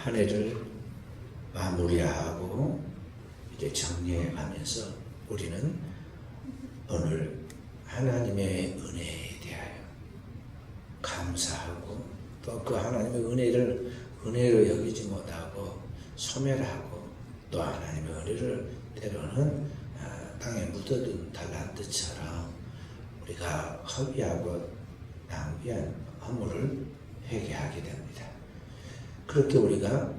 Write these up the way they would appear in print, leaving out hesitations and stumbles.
한 해를 마무리하고 이제 정리해 가면서 우리는 오늘 하나님의 은혜에 대하여 감사하고 또 그 하나님의 은혜를 은혜로 여기지 못하고 소멸하고 또 하나님의 은혜를 때로는 땅에 묻어둔 달란트처럼 우리가 허비하고 낭비한 허물을 회개하게 됩니다. 그렇게 우리가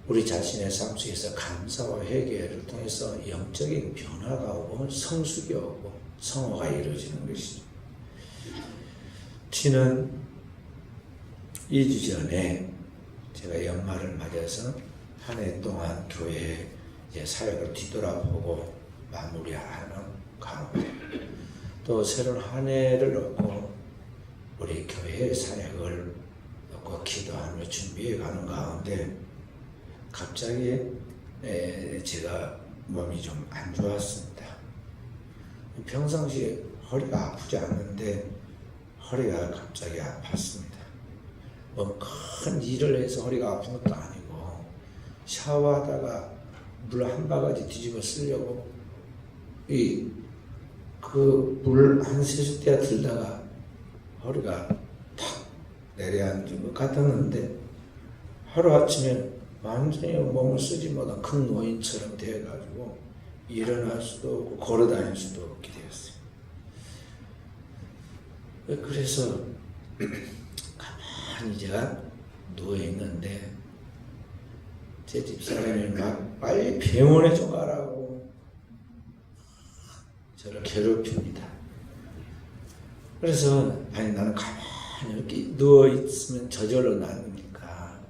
우리 자신의 삶 속에서 감사와 회개를 통해서 영적인 변화가 오고 성숙이 오고 성화가 이루어지는 것이죠. 지난 2주 전에 제가 연말을 맞아서 한 해 동안 교회 사역을 뒤돌아보고 마무리하는 가운데 또 새로운 한 해를 놓고 우리 교회의 사역을 놓고 기도하며 준비해 가는 가운데 갑자기 제가 몸이 좀 안 좋았습니다. 평상시에 허리가 아프지 않는데 허리가 갑자기 아팠습니다. 뭐 큰 일을 해서 허리가 아픈 것도 아니고 샤워하다가 물 한 바가지 뒤집어 쓰려고 그 물 한 세숫대야 들다가 허리가 탁 내려앉은 것 같았는데 하루아침에 완전히 몸을 쓰지 못한 큰 노인처럼 되어가지고 일어날 수도 없고 걸어다닐 수도 없게 되었어요. 그래서 가만히 제가 누워있는데 제 집사람이 막 빨리 병원에 좀 가라고 저를 괴롭힙니다. 그래서 아니 나는 가만히 이렇게 누워있으면 저절로 낫니까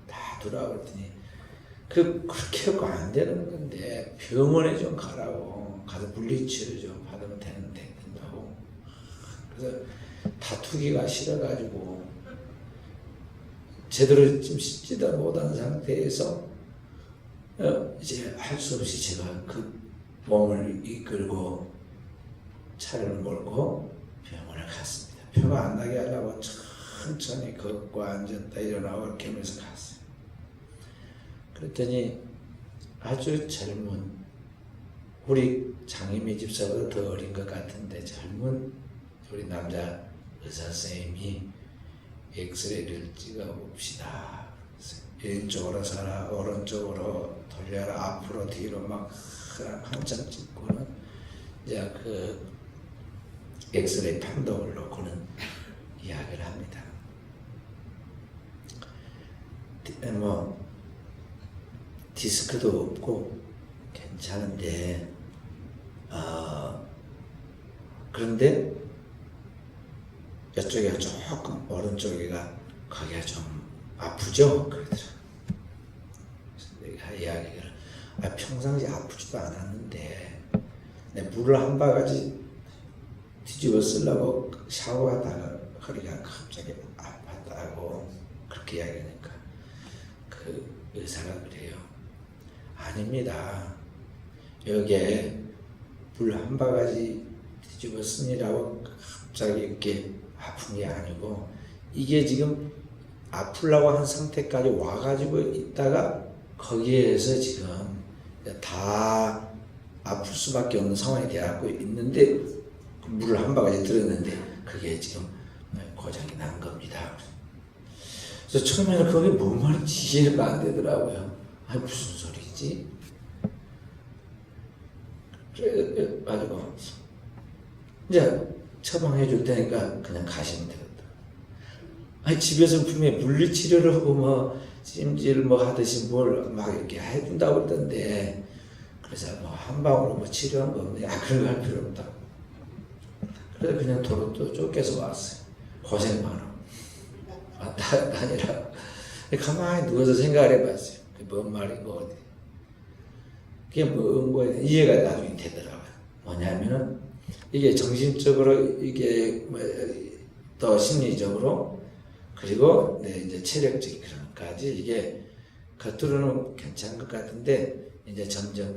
다 돌아오더니 그렇게 하고 안 되는 건데 병원에 좀 가라고 가서 물리치료 좀 받으면 된다고. 그래서 다투기가 싫어가지고 제대로 좀 씻지도 못한 상태에서 이제 할 수 없이 제가 그 몸을 이끌고 차를 몰고 병원에 갔습니다. 표가 안 나게 하려고 천천히 걷고 앉았다 일어나고 이렇게 하면서 갔어요. 그랬더니 아주 젊은 우리 장희미 집사보다 더 어린 것 같은데 젊은 우리 남자 의사 선생님이 엑스레이를 찍어봅시다. 왼쪽으로 서라 오른쪽으로 돌려라 앞으로 뒤로 막 한참 찍고는 이제 그 엑스레이 판독을 놓고는 이야기를 합니다. 뭐 디스크도 없고 괜찮은데 그런데 이쪽에 조금 오른쪽에가 거기가 좀 아프죠? 그러더라고요. 내가 이야기를 평상시 아프지도 않았는데 내 물을 한 바가지 뒤집어 쓰려고 샤워하다가 허리가 갑자기 아팠다고 그렇게 이야기하니까 그 의사가 그래요. 아닙니다. 여기에 물 한 바가지 뒤집어 쓰느라고 갑자기 이렇게 아픈 게 아니고 이게 지금 아프려고 한 상태까지 와가지고 있다가 거기에서 지금 다 아플 수밖에 없는 상황이 되어갖고 있는데 물을 한 바가지 들었는데 그게 지금 고장이 난 겁니다. 그래서 처음에는 그게 뭔 말인지 이해가 안 되더라고요. 아니 무슨 소리지? 그래가지고 이제 처방해 줄 테니까 그냥 가시면 되겠다. 아니 집에서 분명히 물리치료를 하고 뭐 찜질 뭐 하듯이 뭘 막 이렇게 해준다고 그러던데 그래서 뭐 한 방으로 뭐 치료한 거 없네. 그런 거 할 필요 없다. 그래서 그냥 도로 또 쫓겨서 왔어요. 고생 많아. 왔다 다니라. 가만히 누워서 생각을 해봤어요. 그게 뭔 말인고 어디. 그게 뭔 거에 이해가 나중에 되더라고요. 뭐냐면은 이게 정신적으로 이게 또 심리적으로 그리고 이제 체력적인 그런 것까지 이게 겉으로는 괜찮은 것 같은데 이제 점점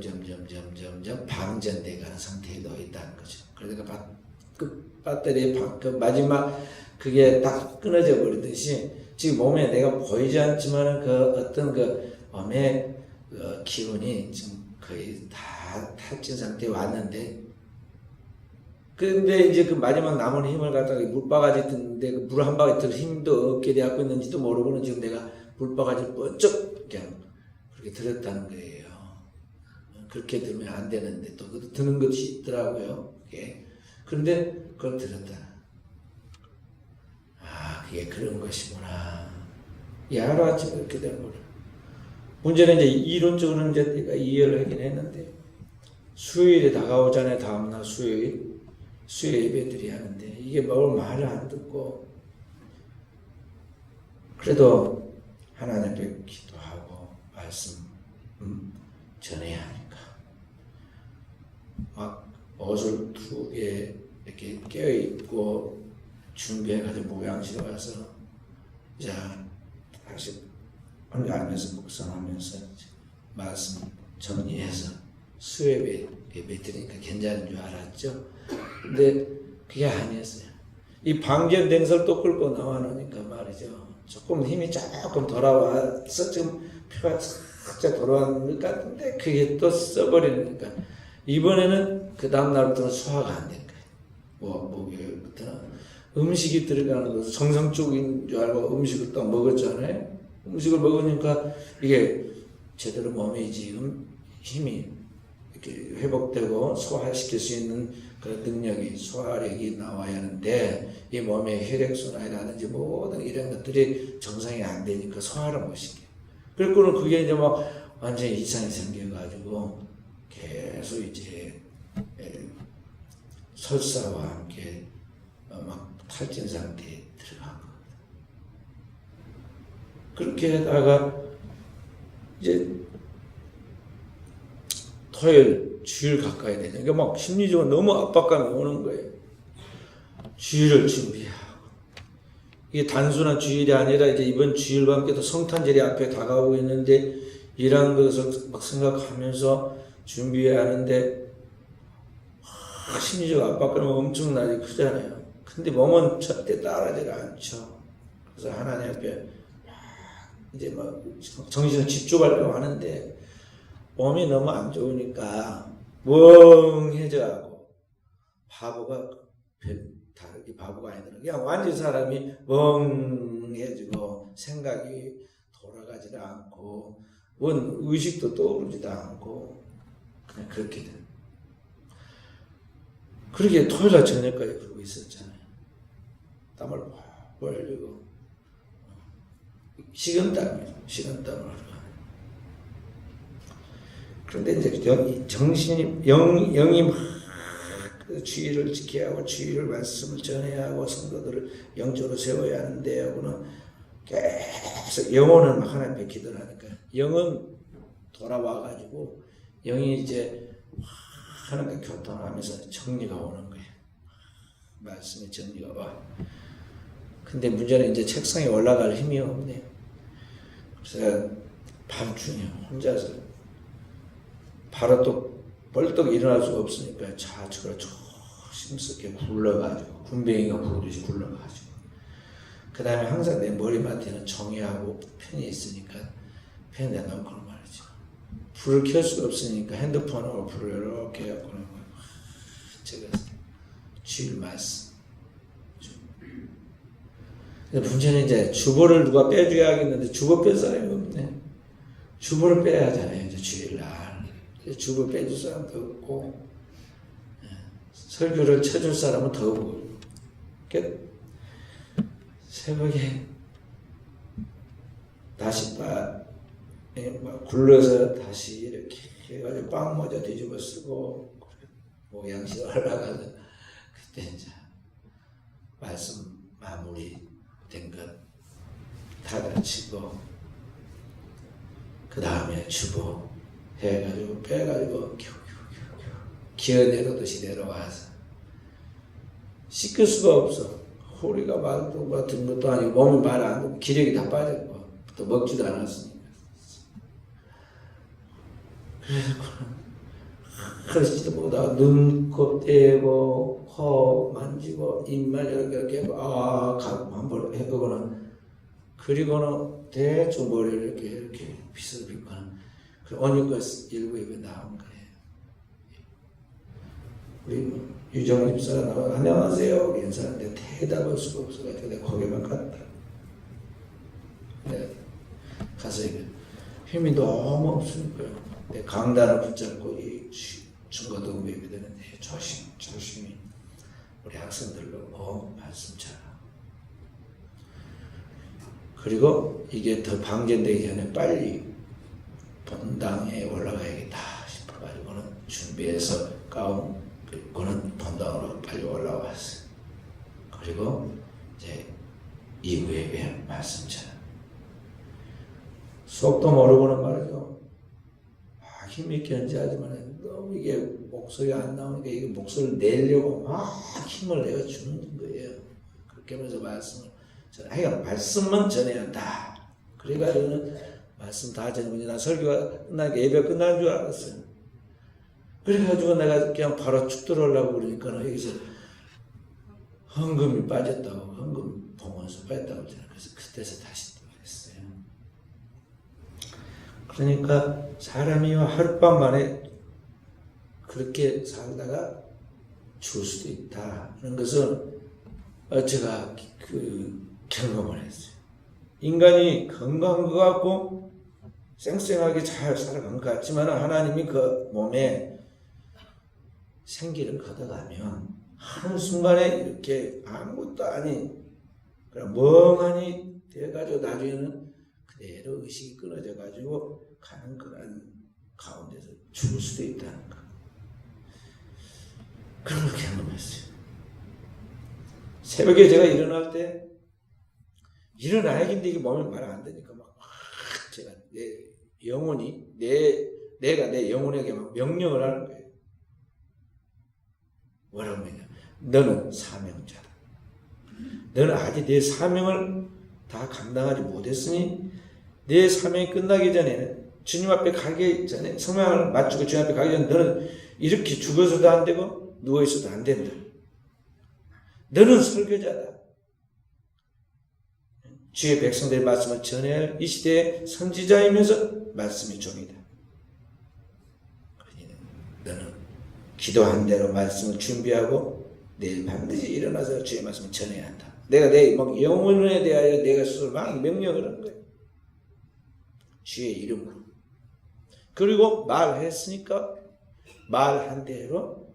방전돼 가는 상태에 놓여 있다는 거죠. 그러니까 그 배터리의 그 마지막 그게 딱 끊어져 버리듯이 지금 몸에 내가 보이지 않지만 그 어떤 그 몸의 기운이 지금 거의 다 탈진 상태에 왔는데, 근데 이제 그 마지막 남은 힘을 갖다가 물바가지 듣는데 그 물 한 바가지 들 힘도 없게 되고 있는지도 모르고는 지금 내가 물바가지 번쩍 그냥 그렇게 들었다는 거예요. 그렇게 들으면 안 되는데 또 드는 것이 있더라고요. 그게. 그런데 그걸 들었다. 아, 그게 그런 것이구나. 이 하루아침에 이렇게 되는 거라. 문제는 이제 이론적으로는 이제 내가 이해를 하긴 했는데, 수요일에 다가오잖아요. 다음날 수요일 예배들이 하는데, 이게 뭘 말을 안 듣고, 그래도 하나님 앞에 기도하고 말씀 전해야 하니까 막 옷을 두 개 이렇게 껴입고 준비해가지고 목양실에 와서 자 다시 앉아서 묵상하면서 말씀 정리해서 수요일에 예배 드리니까 괜찮은 줄 알았죠. 근데 그게 아니었어요. 이 방전된 또 끌고 나와 놓으니까 말이죠. 조금 힘이 조금 돌아와서 지금 표가 살짝 돌아왔는 것 같은데 그게 또 써버리니까 이번에는 그 다음날부터는 소화가 안 되는 거예요. 목요일부터는 음식이 들어가는 것은 정상적인 줄 알고 음식을 또 먹었잖아요. 음식을 먹으니까 이게 제대로 몸에 지금 힘이 이렇게 회복되고 소화시킬 수 있는 그 능력이, 소화력이 나와야 하는데 이 몸의 혈액순환이라든지 모든 이런 것들이 정상이 안 되니까 소화를 못 시켜요. 그리고는 그게 이제 막 완전히 이상이 생겨가지고 계속 이제 설사와 함께 막 탈진 상태에 들어간 겁니다. 그렇게 하다가 이제 토요일 주일 가까이 되니까 그러니까 막 심리적으로 너무 압박감이 오는 거예요. 주일을 준비하고 이게 단순한 주일이 아니라 이제 이번 주일과 함께 또 성탄절이 앞에 다가오고 있는데 이런 것을 막 생각하면서 준비해야 하는데 심리적 압박감이 엄청나게 크잖아요. 근데 몸은 절대 따라지가 않죠. 그래서 하나님 앞에 이제 막 정신을 집중하려고 하는데 몸이 너무 안 좋으니까 멍해져가고 바보가 다르게 바보가 아니더라. 그냥 완전 사람이 멍해지고 생각이 돌아가지도 않고 원 의식도 떠오르지도 않고 그냥 그렇게 돼. 그렇게 토요일날 저녁까지 그러고 있었잖아요. 땀을 뻘뻘 흘리고 식은땀을 흘리고. 그런데 이제 정신이 영이 막 주의를 지켜야 하고 주의를 말씀을 전해야 하고 성도들을 영적으로 세워야 하는데 하고는 계속 영혼은 막 하나님 앞에 기도를 하니까 영은 돌아와가지고 영이 이제 하나님과 교통하면서 정리가 오는 거예요. 말씀의 정리가 와. 근데 문제는 이제 책상에 올라갈 힘이 없네요. 그래서 밤중에 혼자서 바로 또 벌떡 일어날 수가 없으니까 좌측으로 조심스럽게 굴러가지고 군뱅이가 굴듯이 굴러가지고 그 다음에 항상 내 머리맡에는 종이하고 펜이 있으니까 펜에 넣고 말이죠. 불을 켤 수가 없으니까 핸드폰으로 불을 이렇게 해갖고 제가 주일 말씀. 근데 문제는 이제 주보를 누가 빼줘야 하겠는데 주보 뺄 사람이 없네. 주보를 빼야 하잖아요. 이제 주일날. 주보 빼줄 사람도 없고 설교를 쳐줄 사람은 더 없고 새벽에 다시 굴러서 다시 이렇게 해가지고 빵 모자 뒤집어 쓰고 모양식 올라가서 그때 이제 말씀 마무리 된 것 닫아치고 그 다음에 주보 해가지고 빼가지고 기어 내려듯이 내려와서 씻길 수가 없어. 허리가 말도 같은 것도 아니고 몸이 말 안 되고 기력이 다 빠졌고 또 먹지도 않았으니까. 그러지도 못하고 눈, 코 떼고 코 만지고 입만 이렇게 하고 한번 해보고는 그리고는 대충 머리를 이렇게 빗어서 빗거나 그 언니가 일부 입에 나온 거예요. 우리 유정님 사람 안녕하세요 인사하는데 대답할 수가 없어가지고 내가 거기만 갔다. 내가 가서 힘이 너무 없으니까 내 강단을 붙잡고 이 중고등 예배되는데 조심히 우리 학생들로 말씀 잘. 그리고 이게 더 방전되기 전에 빨리 본당에 올라가야겠다 싶어가지고는 준비해서 가운 입고는 본당으로 빨리 올라왔어요. 그리고 이제 2부 예배 말씀 잘. 속도 모르고는 말이죠. 힘있게 연주하지만 너무 이게 목소리 안 나오니까 이게 목소리를 내려고 막 힘을 내어 주는 거예요. 그렇게 하면서 말씀을 하여간 말씀만 전해야 한다. 그래가지고는 말씀 다 전하고 나 설교가 끝나니까 예배가 끝난 줄 알았어요. 그래가지고 내가 그냥 바로 쭉 들어오려고 그러니까 여기서 헌금이 빠졌다고 헌금 봉헌서 빠졌다고 그러잖아요. 그래서 그때서 다시 또 했어요. 그러니까 사람이 하룻밤 만에 그렇게 살다가 죽을 수도 있다. 그런 것은 제가 경험을 했어요. 인간이 건강한 것 같고 쌩쌩하게 잘 살아간 것 같지만 하나님이 그 몸에 생기를 걷어가면 한순간에 이렇게 아무것도 아닌 그냥 멍하니 돼가지고 나중에는 그대로 의식이 끊어져가지고 가는 그런 가운데서 죽을 수도 있다는 거. 그런 걸 경험했어요. 새벽에 제가 일어날 때 일어나야겠는데 이게 몸이 말 안 되니까 막 제가 내 영혼이 내가 내 영혼에게 막 명령을 하는 거예요. 뭐라고 하냐? 너는 사명자다. 너는 아직 내 사명을 다 감당하지 못했으니 내 사명이 끝나기 전에는 주님 앞에 가기 전에 성명을 맞추고 주님 앞에 가기 전에 너는 이렇게 죽어서도 안 되고 누워있어도 안 된다. 너는 설교자다. 주의 백성들의 말씀을 전해야 할 이 시대의 선지자이면서 말씀의 종이다. 너는 기도한 대로 말씀을 준비하고 내일 반드시 일어나서 주의 말씀을 전해야 한다. 내가 내 영혼에 대하여 내가 스스로 막 명령을 한 거예요. 주의 이름으로. 그리고 말했으니까 말한 대로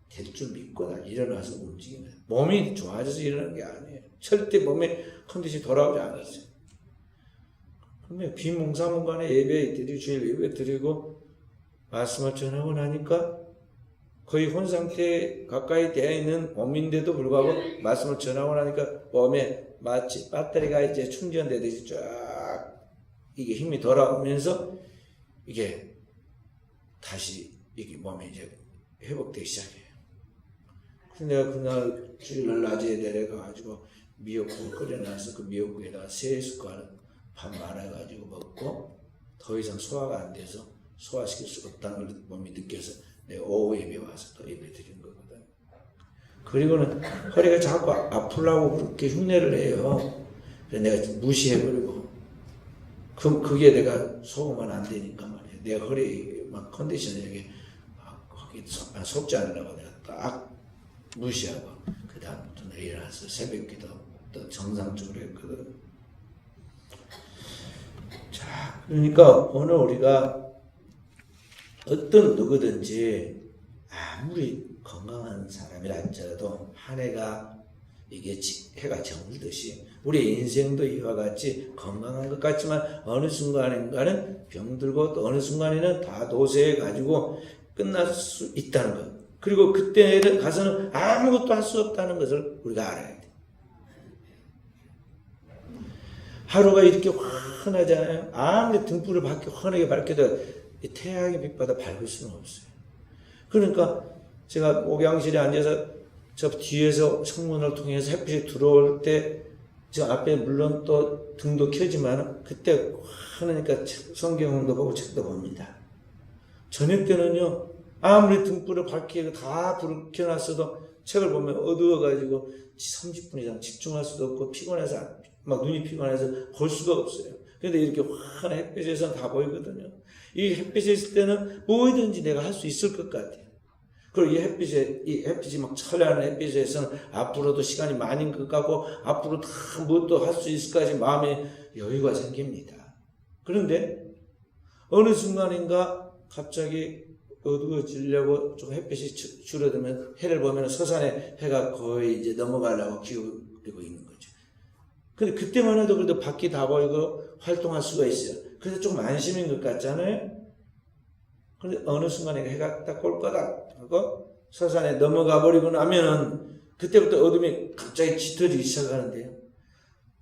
될 줄 믿고 나 일어나서 움직이는 몸이 좋아져서 일어나는 게 아니에요. 절대 몸의 컨디션이 돌아오지 않았어요. 그러면 비몽사몽간에 예배 드리고 주일 예배 드리고 말씀을 전하고 나니까 거의 혼상태에 가까이 되어 있는 몸인데도 불구하고 말씀을 전하고 나니까 몸에 마치 배터리가 이제 충전되듯이 쫙 이게 힘이 돌아오면서 이게 다시 이게 몸이 이제 회복되기 시작해요. 그래서 내가 그날 주일날 낮에 내려가가지고 미역국 끓여놔서 그 미역국에다가 3숟갈 밥 말아가지고 먹고 더 이상 소화가 안 돼서 소화시킬 수 없다는 걸 몸이 느껴서 내가 오후 예배 와서 또 예배 드린 거거든. 그리고는 허리가 자꾸 아프려고 그렇게 흉내를 내요. 그래서 내가 무시해버리고 그게 내가 속으면 안 되니까 말이야. 내 허리 막 컨디션이 이게 속지 않으려고 내가 딱 무시하고 그 다음부터 내가 일어나서 새벽기도 또 정상적으로 했거든. 자, 그러니까 오늘 우리가 어떤 누구든지 아무리 건강한 사람이라 할지라도 한 해가 이게 해가 저물듯이 우리 인생도 이와 같이 건강한 것 같지만 어느 순간인가는 병들고 또 어느 순간에는 다 도세해 가지고 끝날 수 있다는 것. 그리고 그때는 가서는 아무것도 할 수 없다는 것을 우리가 알아야 돼. 하루가 이렇게 환하잖아요. 아무리 등불을 환하게 밝혀도 태양의 빛보다 밝을 수는 없어요. 그러니까 제가 목양실에 앉아서 저 뒤에서 창문을 통해서 햇빛이 들어올 때 저 앞에 물론 또 등도 켜지만 그때 환하니까 성경도 보고 책도 봅니다. 저녁 때는요 아무리 등불을 밝히고 다 불을 켜놨어도 책을 보면 어두워가지고 30분 이상 집중할 수도 없고 피곤해서 막 눈이 피곤해서 볼 수가 없어요. 그런데 이렇게 환한 햇빛에서는 다 보이거든요. 이 햇빛에 있을 때는 뭐든지 내가 할 수 있을 것 같아요. 그리고 이 햇빛이 막 찬란한 햇빛에서는 앞으로도 시간이 많은 것 같고, 앞으로 다 무엇도 할 수 있을까지 마음에 여유가 생깁니다. 그런데, 어느 순간인가 갑자기 어두워지려고 좀 햇빛이 줄어들면 해를 보면 서산에 해가 거의 이제 넘어가려고 기울이고 있는 거죠. 근데 그때만 해도 그래도 밖이 다 보이고 활동할 수가 있어요. 그래서 좀 안심인 것 같잖아요. 그런데 어느 순간에 해가 딱 꼴까닥 하고 서산에 넘어가 버리고 나면은 그때부터 어둠이 갑자기 짙어지기 시작하는데요.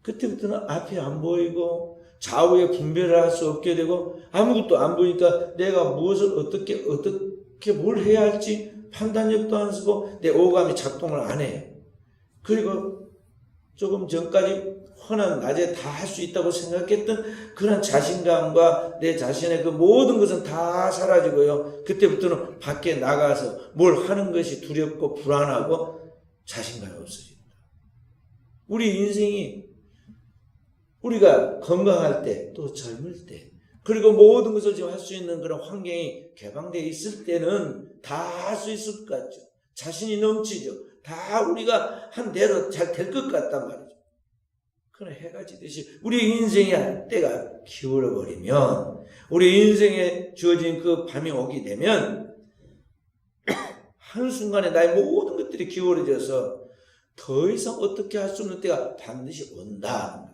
그때부터는 앞이 안 보이고 좌우에 분별을 할 수 없게 되고 아무것도 안 보니까 내가 무엇을 어떻게 뭘 해야 할지 판단력도 안 쓰고 내 오감이 작동을 안 해요. 그리고 조금 전까지 훤한 낮에 다 할 수 있다고 생각했던 그런 자신감과 내 자신의 그 모든 것은 다 사라지고요. 그때부터는 밖에 나가서 뭘 하는 것이 두렵고 불안하고 자신감이 없어집니다. 우리 인생이 우리가 건강할 때, 또 젊을 때, 그리고 모든 것을 지금 할 수 있는 그런 환경이 개방되어 있을 때는 다 할 수 있을 것 같죠. 자신이 넘치죠. 다 우리가 한 대로 잘 될 것 같단 말이죠. 그러나 해가 지듯이 우리 인생의 때가 기울어버리면, 우리 인생에 주어진 그 밤이 오게 되면 한순간에 나의 모든 것들이 기울어져서 더 이상 어떻게 할 수 없는 때가 반드시 온다.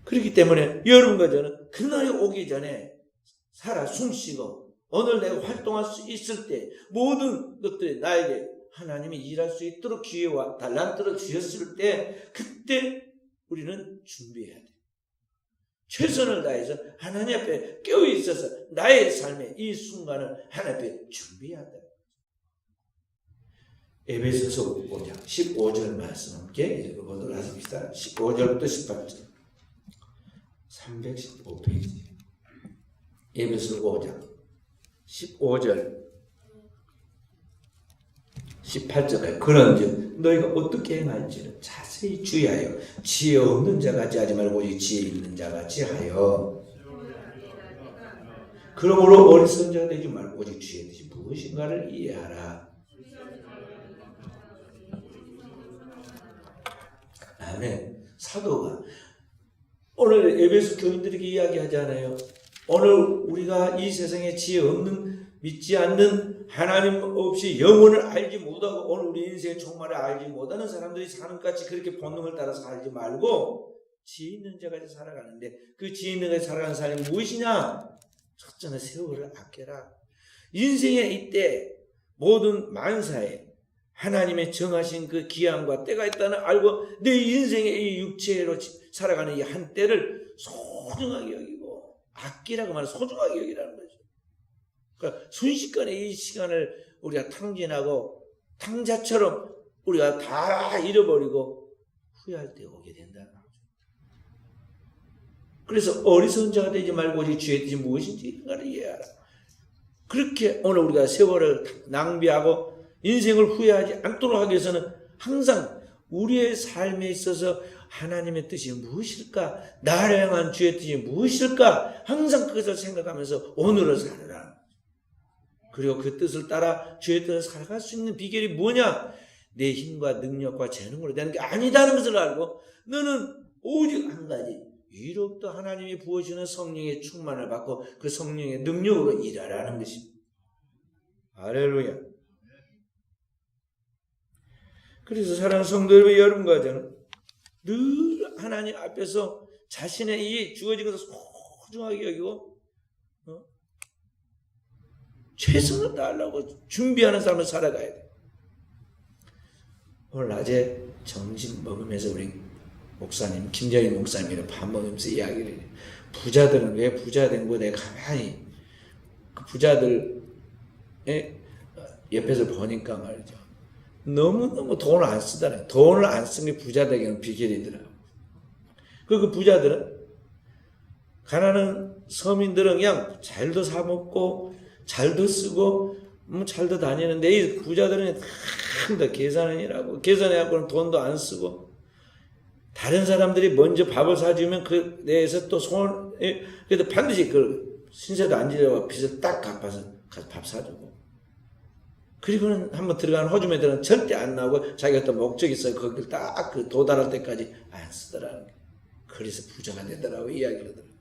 그렇기 때문에 여러분과 저는 그날이 오기 전에 살아 숨쉬고 오늘 내가 활동할 수 있을 때 모든 것들이 나에게 하나님이 일할 수 있도록 기회와 달란트를 주셨을 때 그때 우리는 준비해야 돼. 최선을 다해서 하나님 앞에 깨어있어서 나의 삶의 이 순간을 하나님 앞에 준비해야 한다. 에베소서 5장 15절 말씀 함께 읽어보도록 하십시다. 15절부터 18절 315페이지 에베소 5장 15절 18절까지 그런즉 너희가 어떻게 행할지는 자세히 주의하여 지혜 없는 자같이 하지 말고 오직 지혜 있는 자같이 하여 그러므로 어리석은 자가 되지 말고 오직 주의 뜻이 무엇인가를 이해하라. 아멘. 사도가 오늘 에베소 교인들에게 이야기하잖아요. 오늘 우리가 이 세상에 지혜 없는, 믿지 않는, 하나님 없이 영혼을 알지 못하고 오늘 우리 인생의 종말을 알지 못하는 사람들이 사는 같이 그렇게 본능을 따라서 살지 말고 지혜 있는 자같이 살아가는데 그 지혜 있는 자같이 살아가는 삶이 무엇이냐? 첫째는 세월을 아껴라. 인생의 이때 모든 만사에 하나님의 정하신 그 기한과 때가 있다는 알고 내 인생의 이 육체로 살아가는 이 한때를 소중하게 여기고 아끼라고 말하는 소중하게 여기라는 거죠. 그러니까 순식간에 이 시간을 우리가 탕진하고 탕자처럼 우리가 다 잃어버리고 후회할 때 오게 된다는 거죠. 그래서 어리석은 자가 되지 말고 오직 주의 뜻이 무엇인지 그걸 이해하라. 그렇게 오늘 우리가 세월을 낭비하고 인생을 후회하지 않도록 하기 위해서는 항상 우리의 삶에 있어서 하나님의 뜻이 무엇일까? 나를 향한 주의 뜻이 무엇일까? 항상 그것을 생각하면서 오늘을 살아라. 그리고 그 뜻을 따라 주의 뜻을 살아갈 수 있는 비결이 뭐냐? 내 힘과 능력과 재능으로 되는 게 아니다는 것을 알고 너는 오직 한 가지 위로부터 하나님이 부어주는 성령의 충만을 받고 그 성령의 능력으로 일하라는 것입니다. 할렐루야. 그래서 사랑하는 성도 여러분, 여러분과 저는 늘 하나님 앞에서 자신의 이 주어진 것을 소중하게 여기고 최선을 다하려고 준비하는 삶을 살아가야 돼. 오늘 낮에 점심 먹으면서 우리 목사님, 김정인 목사님이랑 밥 먹으면서 이야기를 해요. 부자들은 왜 부자 된 거에 내가 가만히 그 부자들의 옆에서 보니까 말이죠. 너무너무 돈을 안 쓰다니. 돈을 안 쓰는 게 부자 되기는 비결이더라고요. 그 부자들은 가난한 서민들은 그냥 잘도 사 먹고 잘도 쓰고 잘도 다니는데 이 부자들은 다 계산이라고 계산해갖고는 돈도 안 쓰고 다른 사람들이 먼저 밥을 사주면 그 내에서 또 그래도 반드시 그 신세도 안 지려고 빚을 딱 갚아서 가서 밥 사주고 그리고는 한번 들어가는 호주머니들은 절대 안 나오고 자기가 또 목적이 있어요. 거기를 딱 그 도달할 때까지 안 쓰더라는 거예요. 그래서 부자가 되더라고 이야기를 하더라고요.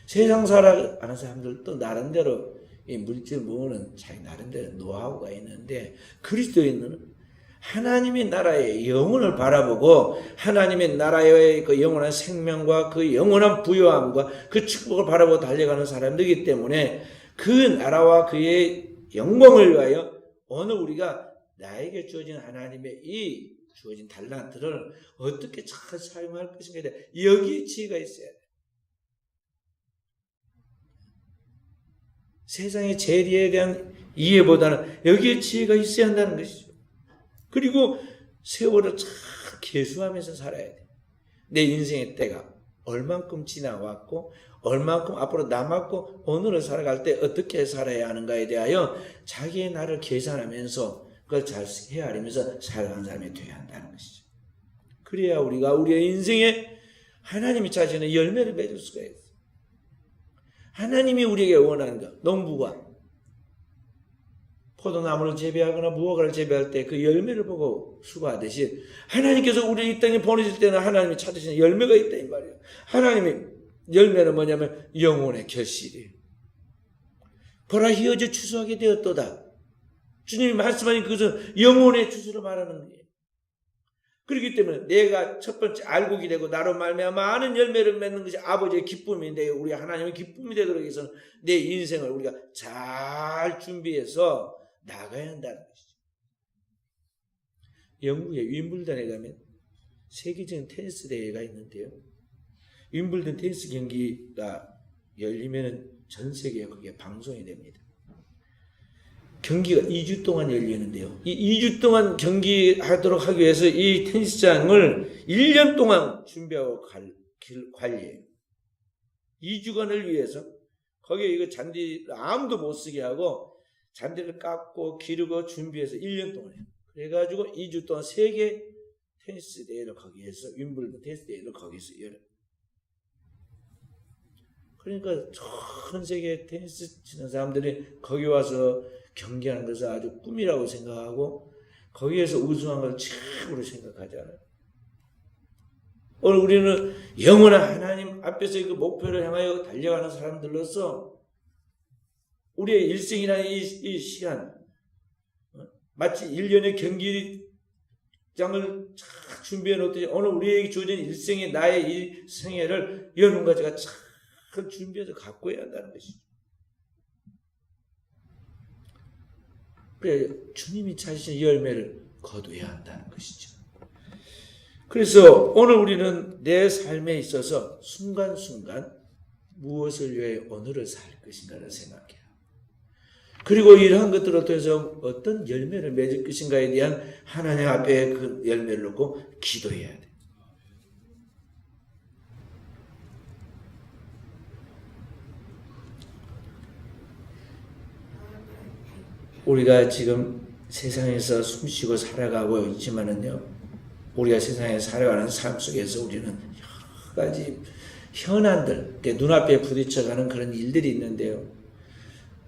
세상 살아가는 사람들도 나름대로 이 물질 모으는 자기 나름대로 노하우가 있는데 그리스도인은 하나님의 나라의 영혼을 바라보고 하나님의 나라의 그 영원한 생명과 그 영원한 부요함과 그 축복을 바라보고 달려가는 사람들이기 때문에 그 나라와 그의 영광을 위하여 오늘 우리가 나에게 주어진 하나님의 이 주어진 달란트를 어떻게 잘 사용할 것인가에 대해 여기에 지혜가 있어야 돼. 세상의 재리에 대한 이해보다는 여기에 지혜가 있어야 한다는 것이죠. 그리고 세월을 잘 계수하면서 살아야 돼. 내 인생의 때가 얼만큼 지나왔고 얼만큼 앞으로 남았고 오늘을 살아갈 때 어떻게 살아야 하는가에 대하여 자기의 나를 계산하면서 그걸 잘 헤아리면서 살아가는 사람이 되어야 한다는 것이죠. 그래야 우리가 우리의 인생에 하나님이 자신의 열매를 맺을 수가 있어요. 하나님이 우리에게 원하는 것, 농부가 포도나무를 재배하거나 무화과를 재배할 때 그 열매를 보고 수고하듯이 하나님께서 우리 이 땅에 보내실 때는 하나님이 찾으시는 열매가 있다 이 말이에요. 하나님의 열매는 뭐냐면 영혼의 결실이에요. 보라 희어져 추수하게 되었도다. 주님이 말씀하신 그것은 영혼의 추수를 말하는 거예요. 그렇기 때문에 내가 첫 번째 알곡이 되고 나로 말미암아 많은 열매를 맺는 것이 아버지의 기쁨인데 우리 하나님의 기쁨이 되도록 해서는 내 인생을 우리가 잘 준비해서 나가야 한다는 것이죠. 영국의 윈블던에 가면 세계적인 테니스 대회가 있는데요. 윈블던 테니스 경기가 열리면 전 세계에 그게 방송이 됩니다. 경기가 2주 동안 열리는데요. 이 2주 동안 경기하도록 하기 위해서 이 테니스장을 1년 동안 준비하고 관리해요. 2주간을 위해서 거기에 이거 잔디 아무도 못 쓰게 하고 잔디를 깎고 기르고 준비해서 1년 동안 해요. 그래가지고 2주 동안 세계 테니스 대회를 거기에서 윈블던 테니스 대회를 거기서 열어요. 그러니까 전 세계 테니스 치는 사람들이 거기 와서 경기하는 것을 아주 꿈이라고 생각하고 거기에서 우승한 걸 최고로 생각하잖아요. 오늘 우리는 영원한 하나님 앞에서 그 목표를 향하여 달려가는 사람들로서 우리의 일생이라는 이 시간 마치 1년의 경기장을 잘 준비해 놓듯이 오늘 우리에게 주어진 일생의 나의 이 생애를 여러분 가지가 잘 준비해서 갖고 해야 한다는 것이죠. 그래 주님이 찾으신 열매를 거두어야 한다는 것이죠. 그래서 오늘 우리는 내 삶에 있어서 순간순간 무엇을 위해 오늘을 살 것인가를 생각해요. 그리고 이러한 것들을 통해서 어떤 열매를 맺을 것인가에 대한 하나님 앞에 그 열매를 놓고 기도해야 돼. 우리가 지금 세상에서 숨쉬고 살아가고 있지만은요, 우리가 세상에 살아가는 삶 속에서 우리는 여러 가지 현안들, 눈앞에 부딪혀가는 그런 일들이 있는데요.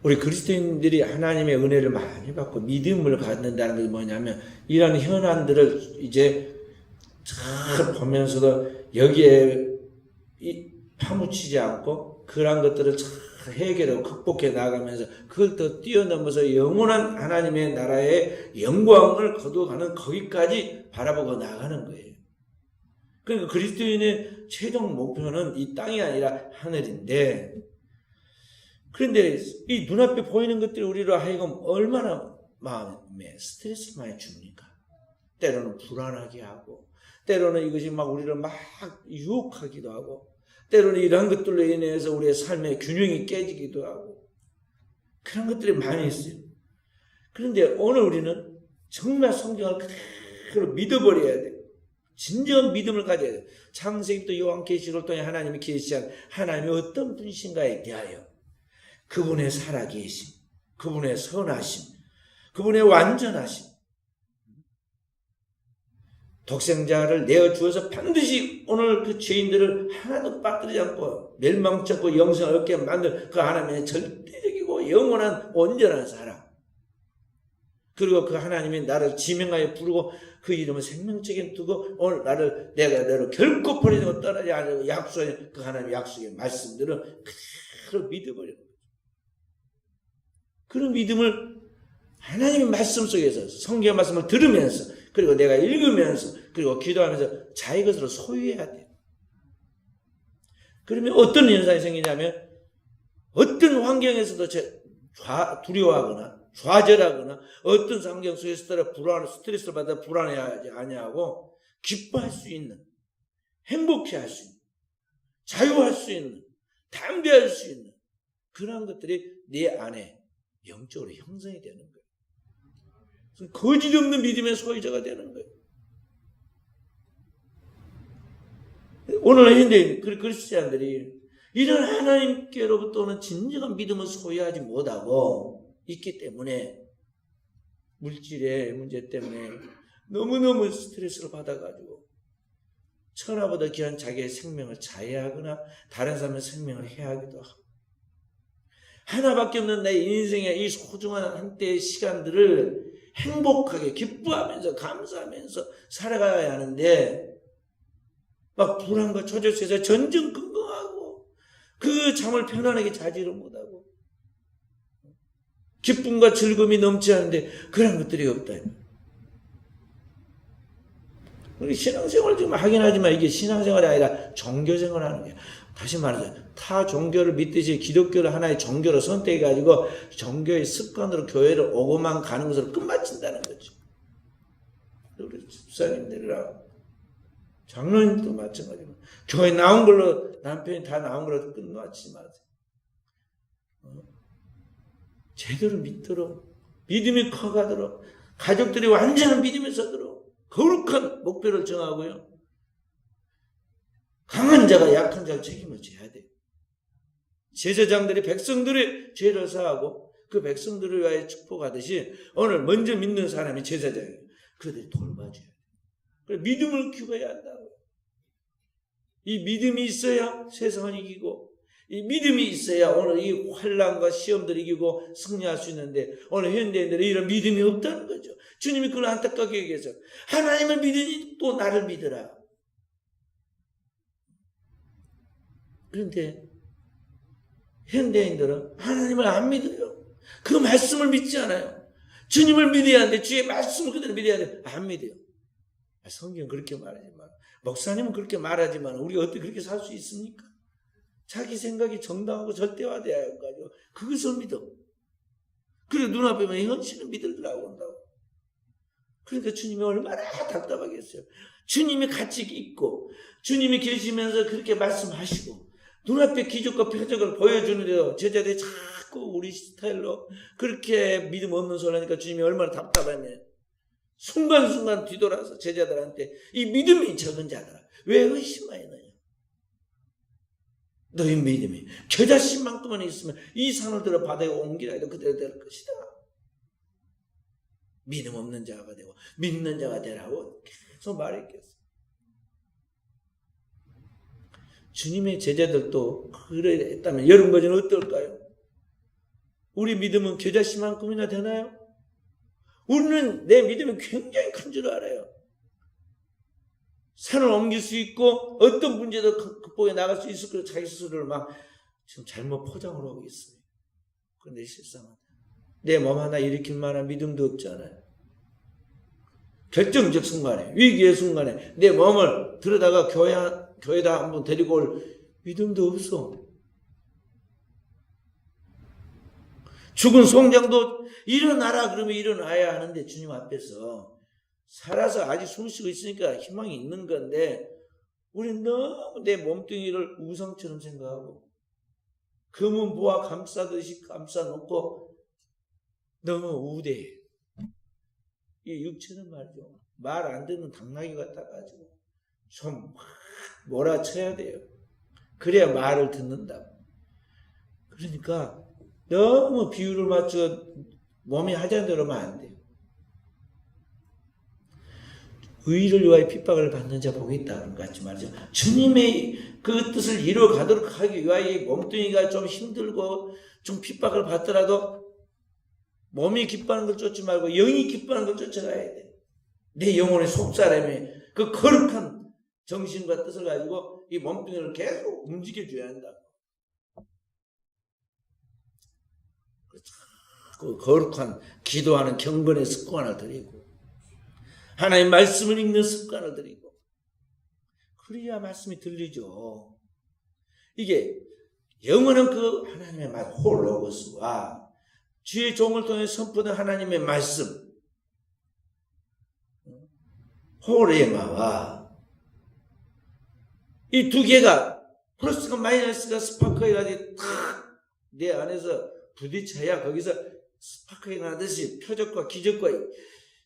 우리 그리스도인들이 하나님의 은혜를 많이 받고 믿음을 갖는다는 게 뭐냐면 이런 현안들을 이제 잘 보면서도 여기에 파묻히지 않고 그런 것들을 잘 해결하고 극복해 나가면서 그걸 더 뛰어넘어서 영원한 하나님의 나라의 영광을 거두어가는 거기까지 바라보고 나가는 거예요. 그러니까 그리스도인의 최종 목표는 이 땅이 아니라 하늘인데, 그런데 이 눈앞에 보이는 것들이 우리로 하여금 얼마나 마음에 스트레스를 많이 줍니까? 때로는 불안하게 하고, 때로는 이것이 막 우리를 막 유혹하기도 하고, 때로는 이러한 것들로 인해서 우리의 삶의 균형이 깨지기도 하고, 그런 것들이 많이 있어요. 그런데 오늘 우리는 정말 성경을 그대로 믿어버려야 돼요. 진정한 믿음을 가져야 돼요. 창세기부터 요한계시록을 통해 하나님이 계시한 하나님이 어떤 분이신가에 대하여 그분의 살아계심, 그분의 선하심, 그분의 완전하심, 독생자를 내어주어서 반드시 오늘 그 죄인들을 하나도 빠뜨리지 않고 멸망치 않고 영생을 얻게 만든 그 하나님의 절대적이고 영원한 온전한 사랑, 그리고 그 하나님이 나를 지명하여 부르고 그 이름을 생명책에 두고 오늘 내가 너를 결코 버리지 않고 떠나지 않으고 약속의 그 하나님의 약속의 말씀들을 그대로 믿어버리는 거예요. 그런 믿음을 하나님의 말씀 속에서 성경의 말씀을 들으면서 그리고 내가 읽으면서 그리고 기도하면서 자기 것으로 소유해야 돼요. 그러면 어떤 현상이 생기냐면 어떤 환경에서도 두려워하거나 좌절하거나 어떤 환경 속에서도 스트레스를 받아 불안해하지 아니하고 기뻐할 수 있는, 행복해할 수 있는, 자유할 수 있는, 담대할 수 있는 그런 것들이 내 안에 영적으로 형성이 되는 거예요. 거짓 없는 믿음의 소유자가 되는 거예요. 오늘 현대 그리스도인들이 이런 하나님께로부터는 진정한 믿음을 소유하지 못하고 있기 때문에 물질의 문제 때문에 너무너무 스트레스를 받아가지고 천하보다 귀한 자기의 생명을 자해하거나 다른 사람의 생명을 해하기도 하고 하나밖에 없는 내 인생의 이 소중한 한때의 시간들을 행복하게 기뻐하면서 감사하면서 살아가야 하는데 막 불안과 초조 속에서 전전긍긍하고 그 잠을 편안하게 자지를 못하고 기쁨과 즐거움이 넘치 않는데 그런 것들이 없다. 우리 신앙생활을 지금 하긴 하지만 이게 신앙생활이 아니라 종교생활을 하는 거예요. 다시 말해서 타 종교를 믿듯이 기독교를 하나의 종교로 선택해가지고 종교의 습관으로 교회를 오고만 가는 것으로 끝마친다는 거죠. 우리 집사님들이랑 장로님도 마찬가지고 교회 나온 걸로 남편이 다 나온 걸로 끝마치지 마세요. 제대로 믿도록 믿음이 커가도록 가족들이 완전한 믿음에 서도록 거룩한 목표를 정하고요. 강한 자가 약한 자를 책임을 져야 돼요. 제사장들이 백성들의 죄를 사하고 그 백성들을 위하여 축복하듯이 오늘 먼저 믿는 사람이 제사장이에요. 그들이 돌봐줘야 돼요. 그래서 믿음을 키워야 한다고. 이 믿음이 있어야 세상을 이기고 이 믿음이 있어야 오늘 이 환난과 시험들을 이기고 승리할 수 있는데 오늘 현대인들은 이런 믿음이 없다는 거죠. 주님이 그걸 안타깝게 얘기해서 하나님을 믿으니 또 나를 믿으라. 그런데 현대인들은 하나님을 안 믿어요. 그 말씀을 믿지 않아요. 주님을 믿어야 하는데 주의 말씀을 그대로 믿어야 하는데 안 믿어요. 성경은 그렇게 말하지만 목사님은 그렇게 말하지만 우리가 어떻게 그렇게 살 수 있습니까? 자기 생각이 정당하고 절대화되어야 해가지고 그것을 믿어. 그리고 눈앞에 보면 현실을 믿으려고 한다고. 그러니까 주님이 얼마나 답답하겠어요. 주님이 같이 있고 주님이 계시면서 그렇게 말씀하시고 눈앞에 기적과 표적을 보여주는데도 제자들이 자꾸 우리 스타일로 그렇게 믿음 없는 소리 하니까 주님이 얼마나 답답하냐. 순간순간 뒤돌아서 제자들한테 이 믿음이 적은 자들아 왜 의심하느냐. 너희 믿음이 겨자씨만큼만 있으면 이 산을 들어 바다에 옮기라 해도 그대로 될 것이다. 믿음 없는 자가 되고 믿는 자가 되라고 계속 말했겠어요. 주님의 제자들도 그랬다면 여러분 버전은 어떨까요? 우리 믿음은 겨자씨만큼이나 되나요? 우리는 내 믿음이 굉장히 큰 줄 알아요. 산을 옮길 수 있고 어떤 문제도 극복해 나갈 수 있을 거로 자기 스스로를 막 지금 잘못 포장을 하고 있어요. 그런데 실상은 내 몸 하나 일으킬 만한 믿음도 없잖아요. 결정적 순간에 위기의 순간에 내 몸을 들여다가 교회에다 한번 데리고 올 믿음도 없어. 죽은 송장도 일어나라 그러면 일어나야 하는데 주님 앞에서 살아서 아직 숨쉬고 있으니까 희망이 있는 건데 우리는 너무 내 몸뚱이를 우상처럼 생각하고 금은 보아 감싸듯이 감싸놓고 너무 우대해. 이 육체는 말이죠. 말 안 듣는 당나귀 같아가지고 좀 막 몰아쳐야 돼요. 그래야 말을 듣는다고. 그러니까 너무 비율을 맞춰 몸이 하자는 대로 하면 안 돼요. 의를 위하여 핍박을 받는 자 복이 있다는 것 같이 말이죠. 주님의 그 뜻을 이루어가도록 하기 위하여 몸뚱이가 좀 힘들고 좀 핍박을 받더라도 몸이 기뻐하는 걸 쫓지 말고 영이 기뻐하는 걸 쫓아가야 돼. 내 영혼의 속사람이 그 거룩한 정신과 뜻을 가지고 이 몸뚱이를 계속 움직여줘야 한다. 그 거룩한 기도하는 경건의 습관을 들이고 하나님의 말씀을 읽는 습관을 들이고 그래야 말씀이 들리죠. 이게 영어는 그 하나님의 말 홀로고스와 주의 종을 통해 선포된 하나님의 말씀 호레마와 이 두 개가 플러스가 마이너스가 스파크가 해가지고 탁 내 안에서 부딪혀야 거기서 스파크가 나듯이 표적과 기적과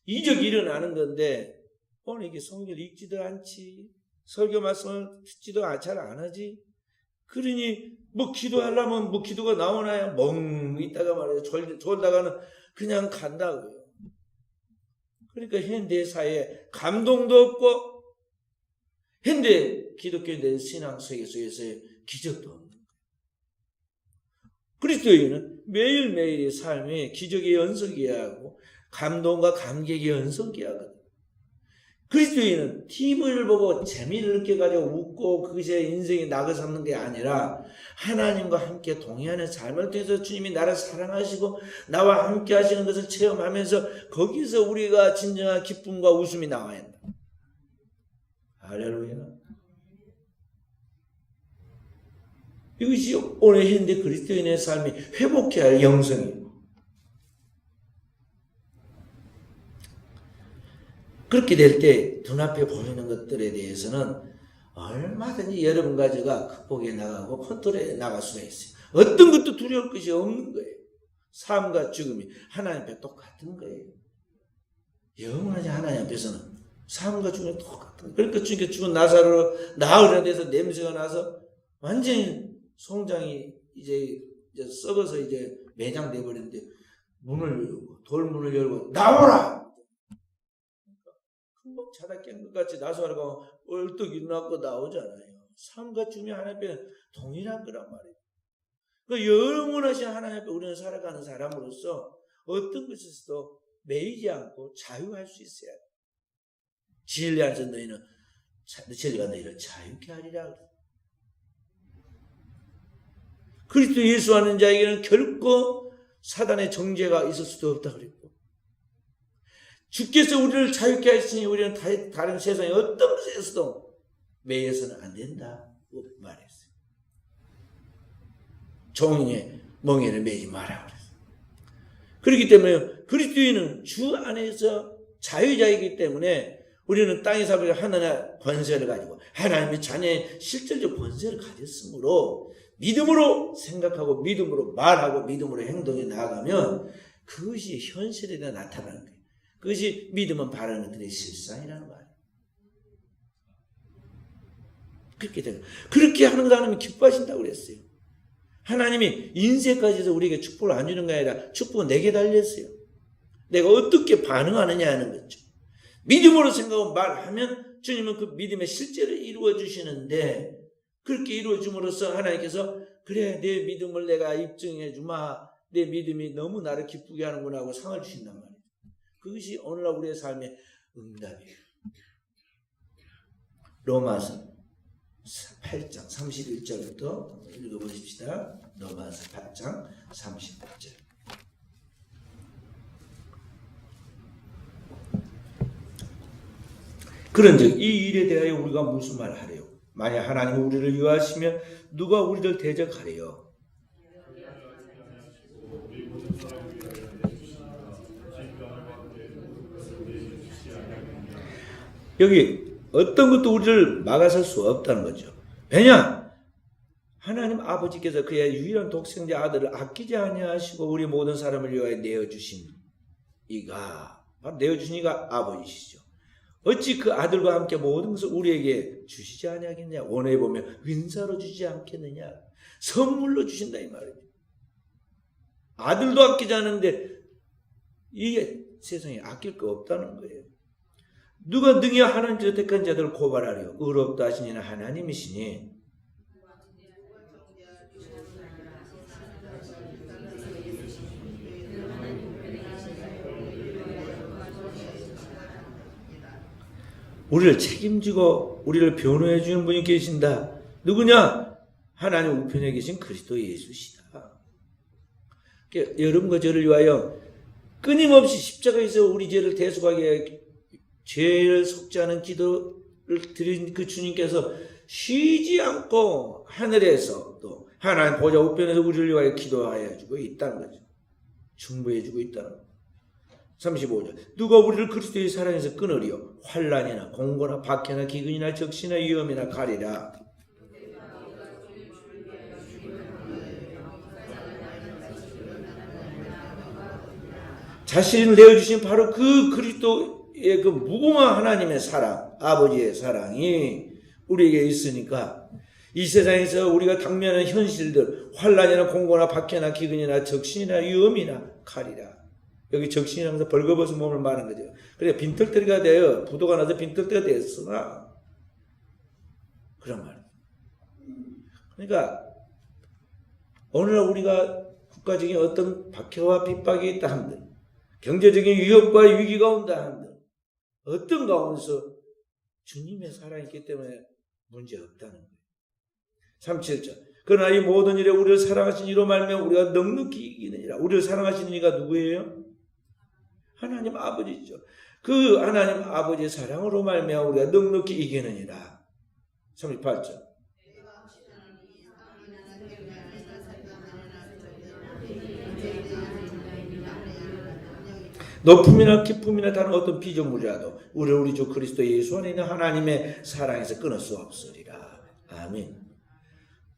이적이 일어나는 건데 오늘 이게 성경을 읽지도 않지 설교 말씀을 듣지도 잘 안 하지 그러니 뭐 기도하려면 뭐 기도가 나오나요? 멍 있다가 말이야 졸다가는 그냥 간다고요. 그러니까 현대 사회에 감동도 없고 현대 기독교인들의 신앙 세계 속에서의 기적도 없는 거예요. 그리스도인은 매일매일의 삶이 기적의 연속이어야 하고 감동과 감격의 연속이어야 하거든요. 그리스도인은 TV를 보고 재미를 느껴가지고 웃고 그것이 인생의 낙을 삼는 게 아니라 하나님과 함께 동의하는 삶을 통해서 주님이 나를 사랑하시고 나와 함께 하시는 것을 체험하면서 거기서 우리가 진정한 기쁨과 웃음이 나와야 한다. 할렐루야. 이것이 오늘 현대 그리스도인의 삶이 회복해야 할 영성이에요. 그렇게 될 때 눈앞에 보이는 것들에 대해서는 얼마든지 여러분 가지가 극복해 나가고 컨트롤해 나갈 수가 있어요. 어떤 것도 두려울 것이 없는 거예요. 삶과 죽음이 하나님 앞에 똑같은 거예요. 영원하지 하나님 앞에서는 삶과 죽음이 똑같은 거예요. 그러니까 주님께 죽은 나사로를 나으려 돼서 냄새가 나서 완전히 송장이 이제 썩어서 이제 매장돼 버렸는데 문을 열고 돌문을 열고 나오라. 금방 자다 깬 것 같이 나사로가 얼떡 일어나고 나오잖아요. 삶과 죽음이 하나님 앞에 동일한 거란 말이에요. 그 영원하신 하나님 앞에 우리는 살아가는 사람으로서 어떤 것에서도 매이지 않고 자유할 수 있어야 돼. 진리 안에서 너희는 진리가 너희를 자유케 하리라. 그리스도 예수 하는 자에게는 결코 사단의 정죄가 있을 수도 없다 그랬고 주께서 우리를 자유케 하시니 우리는 다른 세상의 어떤 것에서도 매여서는 안 된다고 말했어요. 종의 멍에를 매지 마라 그랬어요. 그렇기 때문에 그리스도인은 주 안에서 자유자이기 때문에 우리는 땅에 살고 하나님의 권세를 가지고 하나님의 자녀의 실질적 권세를 가졌으므로 믿음으로 생각하고 믿음으로 말하고 믿음으로 행동에 나아가면 그것이 현실에 나타나는 거예요. 그것이 믿음은 바라는 것들의 실상이라는 말이에요. 그렇게 되고 그렇게 하는 거 하나님이 기뻐하신다고 그랬어요. 하나님이 인생까지도 우리에게 축복을 안 주는 게 아니라 축복은 내게 달렸어요. 내가 어떻게 반응하느냐 하는 거죠. 믿음으로 생각하고 말하면 주님은 그 믿음의 실제를 이루어 주시는데 그렇게 이루어 줌으로써 하나님께서 그래 내 믿음을 내가 입증해 주마. 내 믿음이 너무 나를 기쁘게 하는구나 하고 상을 주신단 말이에요. 그것이 오늘날 우리의 삶의 응답이에요. 로마서 8장 31절부터 읽어보십시다. 로마서 8장 31절. 그런즉 이 일에 대하여 우리가 무슨 말을 하래요? 만약 하나님이 우리를 위하시면 누가 우리를 대적하래요? 여기 어떤 것도 우리를 막아설 수 없다는 거죠. 왜냐? 하나님 아버지께서 그의 유일한 독생자 아들을 아끼지 아니하시고 우리 모든 사람을 위하여 내어주신 이가 바로 내어주신 이가 아버지시죠. 어찌 그 아들과 함께 모든 것을 우리에게 주시지 아니하겠냐? 원해 보면 은사로 주지 않겠느냐? 선물로 주신다 이 말이죠. 아들도 아끼지 않는데 이게 세상에 아낄 거 없다는 거예요. 누가 능히 하나님 택한 자들을 고발하려 의롭다 하시니는 하나님이시니 우리를 책임지고 우리를 변호해 주는 분이 계신다. 누구냐? 하나님 우편에 계신 그리스도 예수시다. 그러니까 여러분과 저를 위하여 끊임없이 십자가에서 우리 죄를 대속하게 위해 죄를 속지 않은 기도를 드린 그 주님께서 쉬지 않고 하늘에서 또 하나님 보좌 우편에서 우리를 위하여 기도하여 주고 있다는 거죠. 중보해 주고 있다는 거죠. 35절 누가 우리를 그리스도의 사랑에서 끊으리요 환난이나 공고나 박해나 기근이나 적시나 위험이나 가리라. 자신을 내어주신 바로 그 그리스도의 그 무궁한 하나님의 사랑, 아버지의 사랑이 우리에게 있으니까 이 세상에서 우리가 당면하는 현실들 환난이나 공고나 박해나 기근이나 적신이나 위험이나 가리라. 여기 적신이라면서 벌거벗은 몸을 말하는 거죠. 그래 빈털터리가 되어 부도가 나서 빈털터리가 되었으나 그런 말. 그러니까 오늘날 우리가 국가적인 어떤 박해와 핍박이 있다 한들 경제적인 위협과 위기가 온다 한들 어떤 가운데서 주님의 사랑이 있기 때문에 문제 없다는 거예요. 37절 그러나 이 모든 일에 우리를 사랑하신 이로 말미암아 우리가 넉넉히 이기느니라. 우리를 사랑하시는 이가 누구예요? 하나님 아버지죠. 그 하나님 아버지의 사랑으로 말미암아 우리가 넉넉히 이기느니라. 38절 높음이나 기쁨이나 다른 어떤 피조물이라도 우리를 우리 주 그리스도 예수 안에 있는 하나님의 사랑에서 끊을 수 없으리라. 아멘.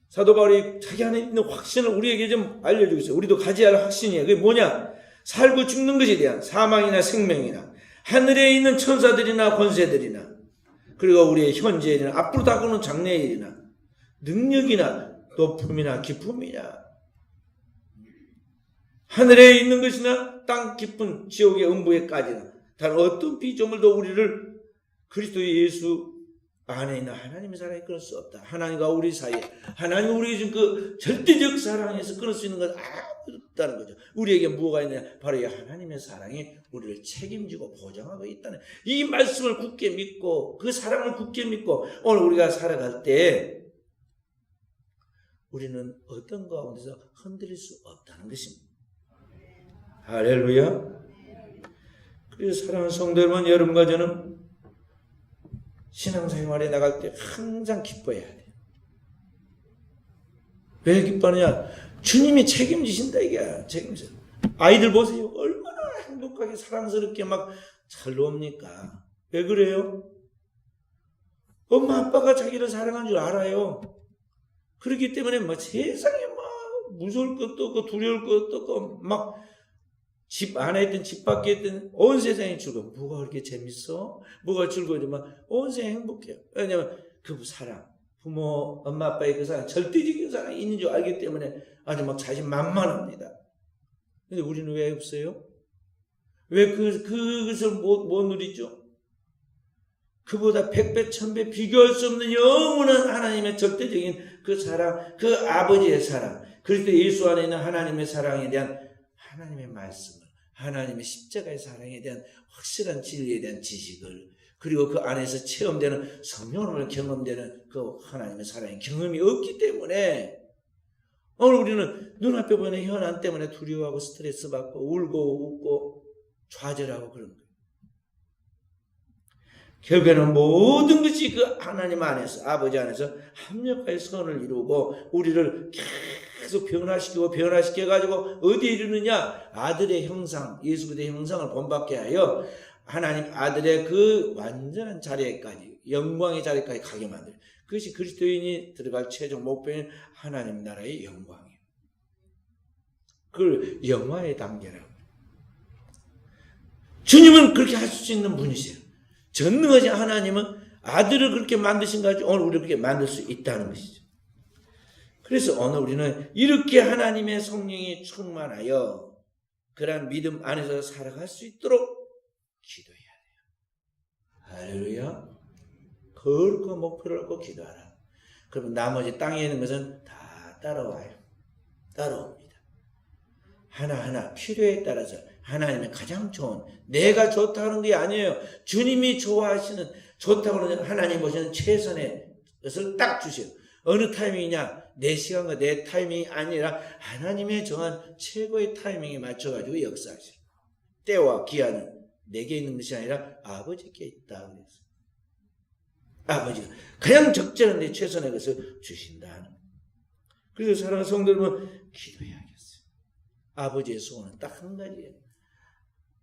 사도 바울이 자기 안에 있는 확신을 우리에게 좀 알려주고 있어요. 우리도 가져야 할 확신이에요. 그게 뭐냐? 살고 죽는 것에 대한 사망이나 생명이나 하늘에 있는 천사들이나 권세들이나 그리고 우리의 현재의 일이나 앞으로 다가오는 장래의 일이나 능력이나 높음이나 기쁨이나 하늘에 있는 것이나 땅 깊은 지옥의 음부에까지나 다른 어떤 피조물도 우리를 그리스도 예수 안에 있는 하나님의 사랑에 끊을 수 없다. 하나님과 우리 사이에 하나님 우리에게 준 그 절대적 사랑에서 끊을 수 있는 것 아무것도 없다는 거죠. 우리에게 뭐가 있느냐? 바로 이 하나님의 사랑이 우리를 책임지고 보장하고 있다는 이 말씀을 굳게 믿고 그 사랑을 굳게 믿고 오늘 우리가 살아갈 때 우리는 어떤 가운데서 흔들릴 수 없다는 것입니다. 할렐루야. 그래서 사랑하는 성도 여러분, 여러분과 저는 신앙생활에 나갈 때 항상 기뻐해야 돼요. 왜 기뻐하느냐? 주님이 책임지신다 이게. 책임져. 아이들 보세요. 얼마나 행복하게 사랑스럽게 막 잘 놉니까? 왜 그래요? 엄마 아빠가 자기를 사랑한 줄 알아요. 그렇기 때문에 막 세상에 막 무서울 것도 없고 두려울 것도 없고 막 집 안에 있든 집 밖에 있든 온 세상이 즐거워. 뭐가 그렇게 재밌어? 뭐가 즐거워지만 온 세상이 행복해요. 왜냐하면 그 사랑, 부모, 엄마, 아빠의 그 사랑, 절대적인 사랑이 있는 줄 알기 때문에 아주 막 자신만만합니다. 근데 우리는 왜 없어요? 왜 그것을 못 누리죠? 그보다 100배, 1000배 비교할 수 없는 영원한 하나님의 절대적인 그 사랑, 그 아버지의 사랑, 그리스도 예수 안에 있는 하나님의 사랑에 대한 하나님의 말씀을, 하나님의 십자가의 사랑에 대한 확실한 진리에 대한 지식을, 그리고 그 안에서 체험되는 성령으로 경험되는 그 하나님의 사랑의 경험이 없기 때문에 오늘 우리는 눈앞에 보이는 현안 때문에 두려워하고 스트레스 받고 울고 웃고 좌절하고 그런 거예요. 결국에는 모든 것이 그 하나님 안에서, 아버지 안에서 합력하여 선을 이루고 우리를 계속 변화시켜가지고 어디에 이르느냐? 아들의 형상, 예수 그리스도의 형상을 본받게 하여 하나님 아들의 그 완전한 자리에까지, 영광의 자리까지 가게 만들어요. 그것이 그리스도인이 들어갈 최종 목표인 하나님 나라의 영광이에요. 그걸 영화의 단계라고. 주님은 그렇게 할 수 있는 분이세요. 전능하신 하나님은 아들을 그렇게 만드신 가지고 오늘 우리를 그렇게 만들 수 있다는 것이죠. 그래서 오늘 우리는 이렇게 하나님의 성령이 충만하여 그러한 믿음 안에서 살아갈 수 있도록 기도해야 돼요. 할렐루야. 거룩한 목표를 갖고 기도하라. 그러면 나머지 땅에 있는 것은 다 따라와요. 따라옵니다. 하나하나 필요에 따라서 하나님의 가장 좋은, 내가 좋다는 게 아니에요. 주님이 좋아하시는, 좋다고 하는 하나님 보시는 최선의 것을 딱 주세요. 어느 타이밍이냐? 내 시간과 내 타이밍이 아니라 하나님의 정한 최고의 타이밍에 맞춰가지고 역사하시고, 때와 기한은 내게 있는 것이 아니라 아버지께 있다 그랬어요. 아버지가 가장 적절한 최선의 것을 주신다. 그래서 사랑하는 성도 여러분, 기도해야겠어요. 아버지의 소원은 딱 한 가지예요.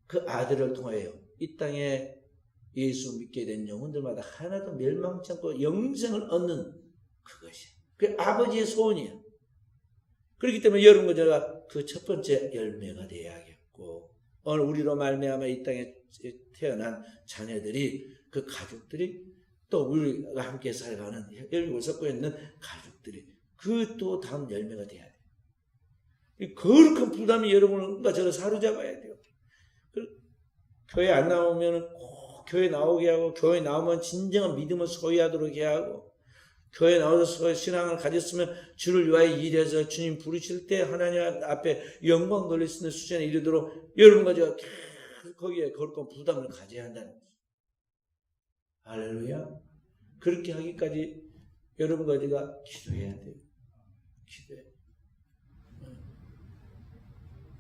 그 아들을 통하여 이 땅에 예수 믿게 된 영혼들마다 하나도 멸망치 않고 영생을 얻는 그것이에요. 그게 아버지의 소원이에요. 그렇기 때문에 여러분과 제가 그 첫 번째 열매가 되어야겠고, 오늘 우리로 말미암아 이 땅에 태어난 자녀들이, 그 가족들이, 또 우리가 함께 살아가는 열매를 섞고 있는 가족들이 그 또 다음 열매가 돼야 돼요. 이 거룩한 부담이 여러분과 저를 사로잡아야 돼요. 교회 안 나오면 꼭 교회 나오게 하고, 교회 나오면 진정한 믿음을 소유하도록 해야 하고, 교회 나와서 신앙을 가졌으면 주를 위하여 일해서 주님 부르실 때 하나님 앞에 영광 돌릴 수 있는 수준에 이르도록 여러분과 제가 계속 거기에 거룩한 부담을 가져야 한다는 거죠. 할렐루야. 그렇게 하기까지 여러분과 제가 기도해야 돼요. 기도해.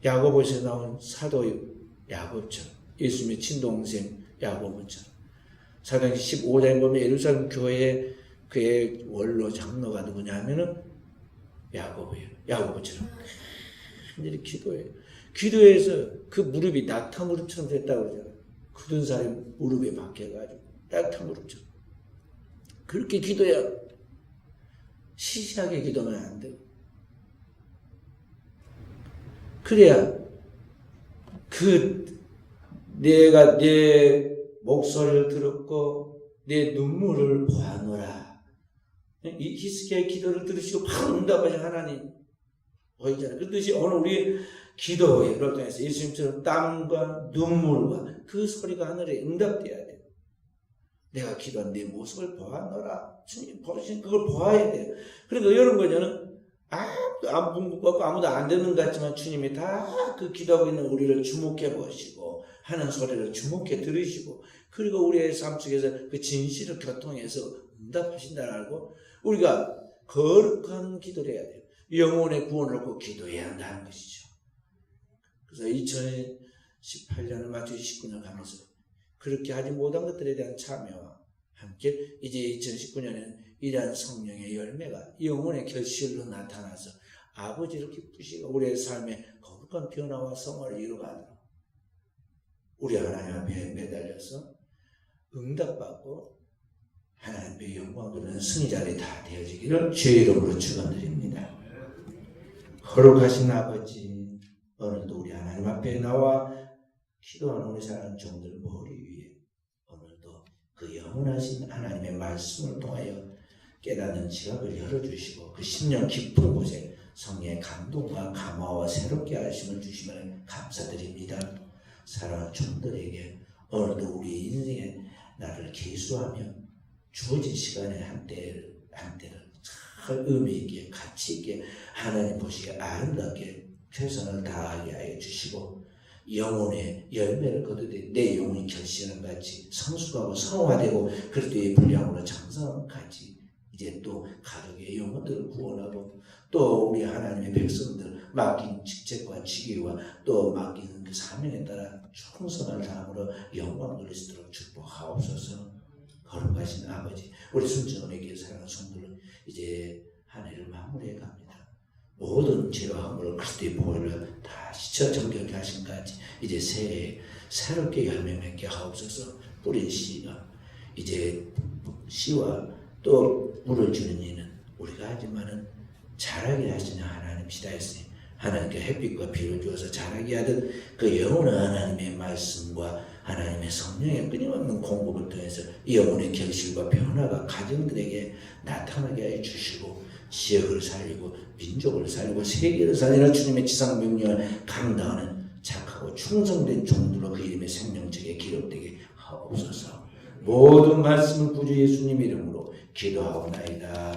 야고보에서 나온 사도 야고보처럼, 예수님의 친동생 야고보처럼, 사도행전 15장에 보면 예루살렘 교회에 그의 원로 장로가 누구냐 하면은 야고보예요. 야고보처럼 간절히 기도해요. 기도해서 그 무릎이 낙타 무릎처럼 됐다고 그러잖아요. 굳은 살이 무릎에 박혀가지고 낙타 무릎처럼. 그렇게 기도해야, 시시하게 기도는 안 돼요. 그래야 내가 내 목소리를 들었고 내 눈물을 보았노라. 이 히스기야의 기도를 들으시고 바로 응답하신 하나님 보이잖아요. 그렇듯이 오늘 우리 기도를 통해서 예수님처럼 땀과 눈물과 그 소리가 하늘에 응답돼야 돼요. 내가 기도한 내 모습을 보았노라. 주님 보신 그걸 보아야 돼요. 그러니까 이런 거는 아무도 안 본 것 같고 아무도 안 듣는 것 같지만 주님이 다 그 기도하고 있는 우리를 주목해 보시고 하는 소리를 주목해 들으시고, 그리고 우리의 삶 속에서 그 진실을 교통해서 응답하신다는 알고 우리가 거룩한 기도를 해야 돼요. 영혼의 구원을 놓고 기도해야 한다는 것이죠. 그래서 2018년을 맞춰 19년 가면서 그렇게 하지 못한 것들에 대한 참여와 함께 이제 2019년에는 이러한 성령의 열매가 영혼의 결실로 나타나서 아버지를 기쁘시고 우리의 삶에 거룩한 변화와 성화를 이루어가도록 우리 하나님 앞에 매달려서 응답받고 하나님의 영광 누리는 승리자들이 다 되어지기를 주의 이름으로 축원드립니다. 거룩하신 아버지, 오늘도 우리 하나님 앞에 나와 기도하는 우리 사랑하는 종들 머리 위에 오늘도 그 영원하신 하나님의 말씀을 통하여 깨닫는 지각을 열어주시고 그 심령 깊은 곳에 성령의 감동과 감화와 새롭게 하심을 주시면 감사드립니다. 사랑하는 종들에게 오늘도 우리 인생에 나를 계수하며 주어진 시간에 한때를 잘 의미 있게 가치 있게 하나님 보시기에 아름답게 최선을 다하게 하여 주시고 영혼의 열매를 거두되 내 영혼이 결실하는 같이 성숙하고 성화되고 그리스도의 분량으로 장성하는 같이 이제 또 가족의 영혼들을 구원하고 또 우리 하나님의 백성들 맡긴 직책과 직위와 또 맡기는 그 사명에 따라 충성을 다함으로 영광 돌릴 수 있도록 축복하옵소서. 거룩하신 아버지, 우리 순정에게 사랑하는 성도는 이제 한 해를 마무리해 갑니다. 모든 죄와 허물을 그리스도의 보혈로 다 씻어 정결케 하신 같이 이제 새해 새롭게 열매 맺게 하옵소서. 뿌린 씨가 이제 씨와 또 물을 주는 이는 우리가 하지만은 자라게 하시는 하나님이시다 했으니 하나님께 햇빛과 비를 주어서 자라게 하듯 그 영원한 하나님의 말씀과 하나님의 성령의 끊임없는 공급을 통해서 영혼의 결실과 변화가 가정들에게 나타나게 해 주시고 지역을 살리고 민족을 살리고 세계를 살리는 주님의 지상 명령을 감당하는 착하고 충성된 종들로 그 이름의 생명책에 기록되게 하옵소서. 모든 말씀을 구주 예수님 이름으로 기도하옵나이다.